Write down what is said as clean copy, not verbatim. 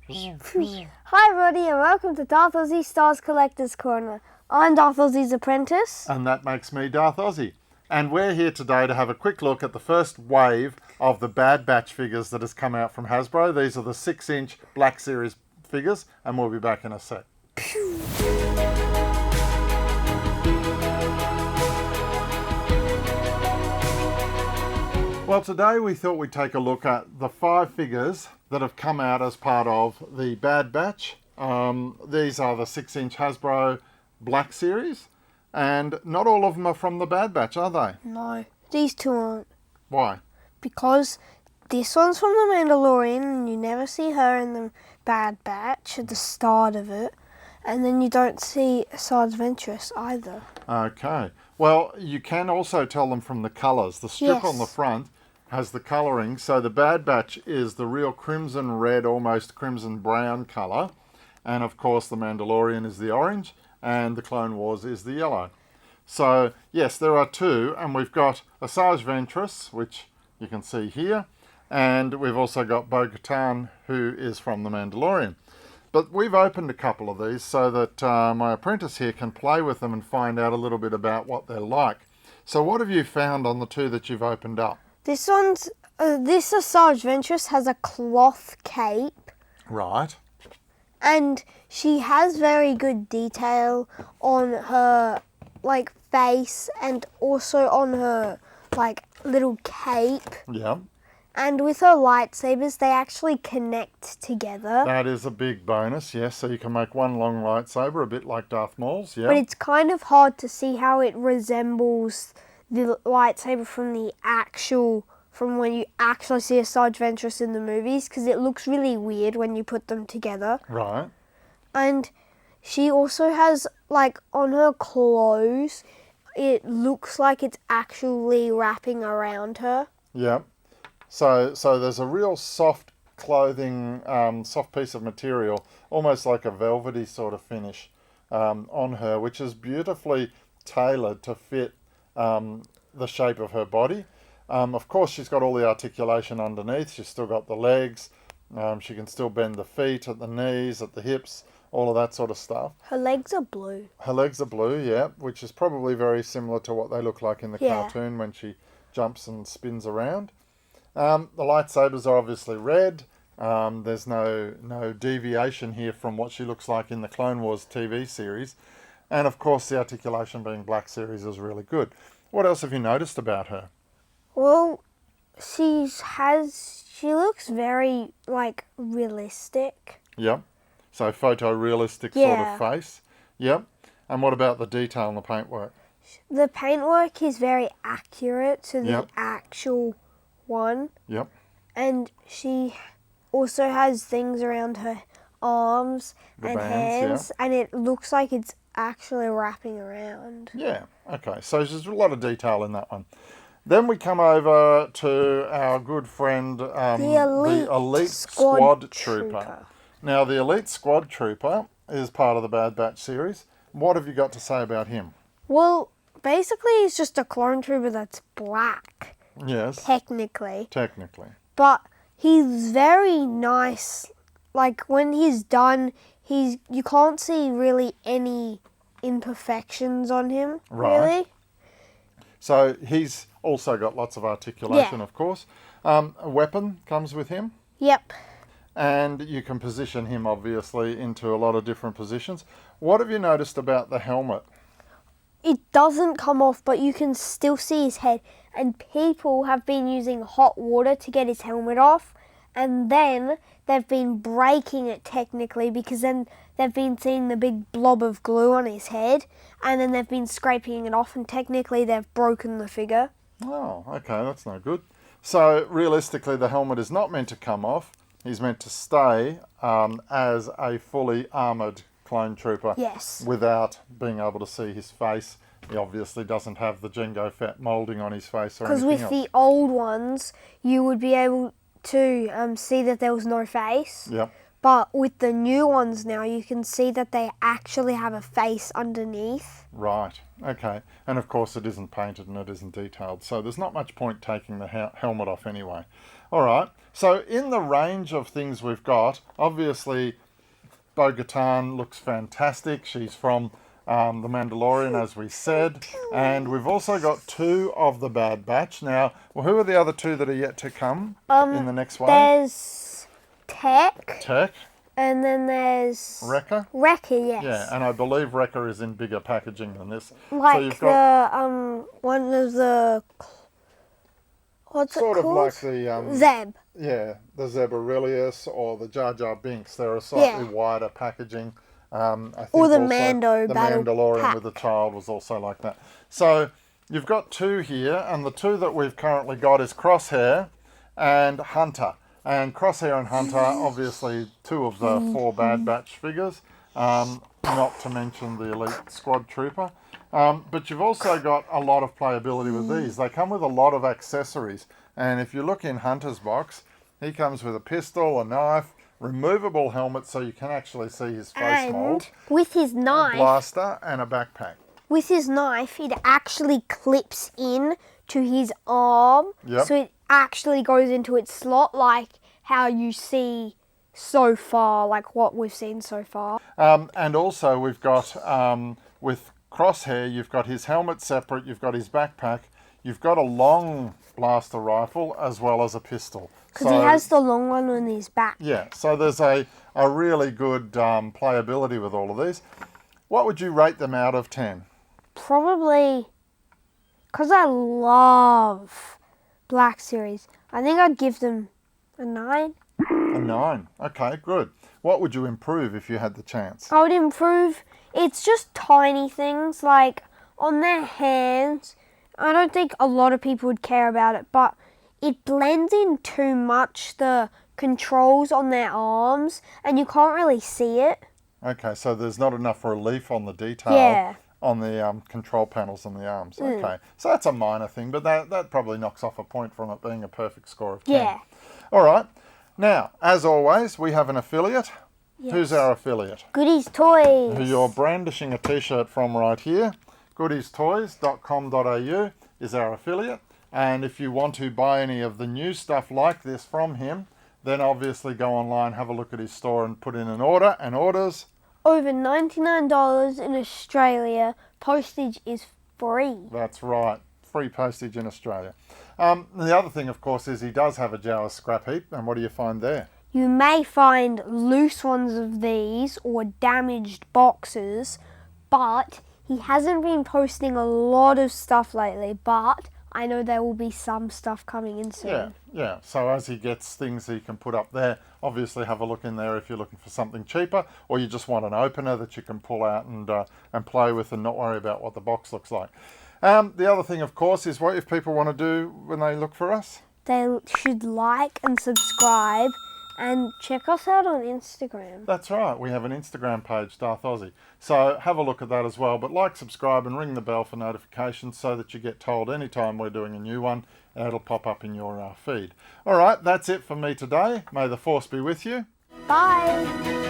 Hi everybody and welcome to Darthozzie Stars Collector's Corner. I'm Darthozzie's apprentice. And that makes me Darthozzie. And we're here today to have a quick look at the first wave of the Bad Batch figures that has come out from Hasbro. These are the 6-inch Black Series figures, and we'll be back in a sec. Well, today we thought we'd take a look at the 5 figures that have come out as part of the Bad Batch. These are the 6-inch Hasbro Black Series, and not all of them are from the Bad Batch, are they? No, these two aren't. Why? Because this one's from the Mandalorian and you never see her in the Bad Batch at the start of it. And then you don't see Asajj Ventress either. Okay. Well, you can also tell them from the colours. The strip on the front has the colouring. So the Bad Batch is the real crimson red, almost crimson brown colour. And of course the Mandalorian is the orange and the Clone Wars is the yellow. So yes, there are 2, and we've got Asajj Ventress, which you can see here. And we've also got bo-katan, who is from the Mandalorian. But we've opened a couple of these so that my apprentice here can play with them and find out a little bit about what they're like. So what have you found on the 2 that you've opened up? This one's, this Asajj Ventress has a cloth cape. Right. And she has very good detail on her, like, face and also on her, like, little cape. Yeah. And with her lightsabers, they actually connect together. That is a big bonus, yes. So you can make one long lightsaber, a bit like Darth Maul's, yeah. But it's kind of hard to see how it resembles the lightsaber from when you actually see Asajj Ventress in the movies, because it looks really weird when you put them together. Right. And she also has, like, on her clothes, it looks like it's actually wrapping around her. Yeah. So there's a real soft clothing, soft piece of material, almost like a velvety sort of finish on her, which is beautifully tailored to fit the shape of her body. Of course, she's got all the articulation underneath. She's still got the legs. She can still bend the feet at the knees, at the hips, all of that sort of stuff. Her legs are blue. Her legs are blue, yeah, which is probably very similar to what they look like in the cartoon when she jumps and spins around. The lightsabers are obviously red. There's no deviation here from what she looks like in the Clone Wars TV series. And of course the articulation being Black Series is really good. What else have you noticed about her? Well, she looks very, like, realistic. Yep. So photorealistic sort of face. Yep. And what about the detail in the paintwork? The paintwork is very accurate to the actual one. Yep. And she also has things around her arms and hands, and it looks like it's actually wrapping around. Yeah, okay. So there's a lot of detail in that one. Then we come over to our good friend, the Elite Squad Trooper. Now, the Elite Squad Trooper is part of the Bad Batch series. What have you got to say about him? Well, basically he's just a clone trooper that's black. Yes. Technically. But he's very nice. Like, when he's done, you can't see really any imperfections on him, really. So he's also got lots of articulation, of course. A weapon comes with him. Yep. And you can position him, obviously, into a lot of different positions. What have you noticed about the helmet? It doesn't come off, but you can still see his head. And people have been using hot water to get his helmet off. And then they've been breaking it technically, because then they've been seeing the big blob of glue on his head. And then they've been scraping it off, and technically they've broken the figure. Oh, okay, that's no good. So realistically, the helmet is not meant to come off. He's meant to stay as a fully armoured clone trooper. Yes. Without being able to see his face. He obviously doesn't have the Jango Fett moulding on his face or anything else. Because with the old ones, you would be able to see that there was no face. Yep. But with the new ones now, you can see that they actually have a face underneath. Right, okay. And of course it isn't painted and it isn't detailed, so there's not much point taking the helmet off anyway. All right, So in the range of things we've got, obviously Bo-katan looks fantastic. She's from The Mandalorian, as we said. And we've also got 2 of the Bad Batch. Now, well, who are the other 2 that are yet to come in the next wave? There's Tech. Tech. And then there's... Wrecker? Wrecker, yes. Yeah, and I believe Wrecker is in bigger packaging than this. Like so you've got one of the... What's it called? Sort of like the... Zeb. Yeah, the Zeb Aurelius or the Jar Jar Binks. They're a slightly wider packaging. I think or the also Mando the battle Mandalorian pack. with the child was also like that. So you've got 2 here, and the 2 that we've currently got is Crosshair and Hunter. And Crosshair and Hunter, obviously 2 of the 4 Bad Batch figures, not to mention the Elite Squad Trooper. But you've also got a lot of playability with these. They come with a lot of accessories. And if you look in Hunter's box, he comes with a pistol, a knife, removable helmet so you can actually see his face mold. With his knife, a blaster and a backpack. With his knife, it actually clips in to his arm. Yep. So it actually goes into its slot like how you see so far, like what we've seen so far. And also we've got, with Crosshair, you've got his helmet separate, you've got his backpack, you've got a long blaster rifle as well as a pistol. Because he has the long one on his back. Yeah, so there's a really good playability with all of these. What would you rate them out of 10? Probably, because I love Black Series, I think I'd give them a 9. A 9. Okay, good. What would you improve if you had the chance? I would improve, it's just tiny things, like on their hands. I don't think a lot of people would care about it, but it blends in too much, the controls on their arms, and you can't really see it. Okay, so there's not enough relief on the detail on the control panels on the arms. Okay, so that's a minor thing, but that probably knocks off a point from it being a perfect score of 10. Yeah. All right. Now, as always, we have an affiliate. Yes. Who's our affiliate? Goodies Toys. Who you're brandishing a t-shirt from right here. goodiestoys.com.au is our affiliate. And if you want to buy any of the new stuff like this from him, then obviously go online, have a look at his store and put in an order. And orders? Over $99 in Australia. Postage is free. That's right. Free postage in Australia. The other thing, of course, is he does have a Jawa scrap heap. And what do you find there? You may find loose ones of these or damaged boxes, but he hasn't been posting a lot of stuff lately, but I know there will be some stuff coming in soon. Yeah. So as he gets things he can put up there, obviously have a look in there if you're looking for something cheaper, or you just want an opener that you can pull out and play with and not worry about what the box looks like. The other thing, of course, is what if people want to do when they look for us? They should like and subscribe and check us out on Instagram. That's right. We have an Instagram page, Darthozzie. So have a look at that as well. But like, subscribe and ring the bell for notifications so that you get told anytime we're doing a new one and it'll pop up in your feed. All right, that's it for me today. May the force be with you. Bye.